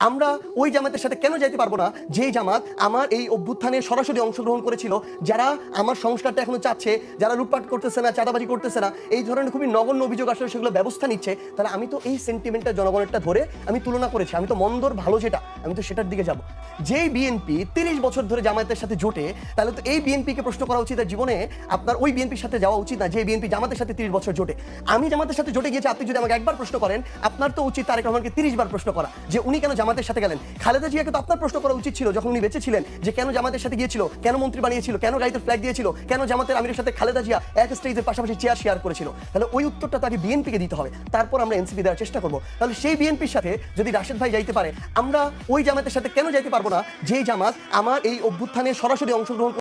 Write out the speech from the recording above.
আমরা ওই জামাতের সাথে কেন যাইতে পারবো না যেই জামাত আমার এই অভ্যুত্থানে সরাসরি অংশগ্রহণ করেছিল, যারা আমার সংস্কারটা এখনো চাচ্ছে, যারা লুটপাট করতেছে না, চাঁদাবাজি করতেছে না, এই ধরনের খুবই নগণ্য অভিযোগ আসলে সেগুলো ব্যবস্থা নিচ্ছে। তাহলে আমি তো এই সেন্টিমেন্টটা জনগণেরটা ধরে আমি তুলনা করেছি, আমি তো মন্দর ভালো যেটা আমি তো সেটার দিকে যাব। যেই বিএনপি 30 বছর ধরে জামায়াতের সাথে জোটে, তাহলে তো এই বিএনপিকে প্রশ্ন করা উচিত জীবনে আপনার ওই বিএনপির সাথে যাওয়া উচিত না যে বিএনপি জামাতের সাথে 30 বছর জোটে। আমি জামাতের সাথে জোটে গিয়েছি, আপনি যদি আমাকে একবার প্রশ্ন করেন, আপনার তো উচিত তারেক রহমানকে 30 বার প্রশ্ন করা যে উনি কেন জামাতের সাথে গেলেন। খালেদা জিয়াকে তো আপনার প্রশ্ন করা উচিত ছিল যখন উনি বেঁচে ছিলেন, যে কেন জামাতের সাথে গিয়েছিল, কেন মন্ত্রী বানিয়েছিল, কেন গাড়িতে ফ্ল্যাগ দিয়েছিল, কেন জামাতের আমিরের সাথে খালেদা জিয়া এক স্টেজের পাশাপাশি চেয়ার শেয়ার করেছিল। তাহলে ওই উত্তরটা তাকে বিএনপিকে দিতে হবে, তারপর আমরা এনসিপি দেওয়ার চেষ্টা করবো। তাহলে সেই বিএনপির সাথে যদি রাশেদ ভাই যাইতে পারে, আমরা ওই জামাতের সাথে কেন যাইতে পারবো না যেই জামাত আমার এই অভ্যুত্থানে সরাসরি অংশগ্রহণ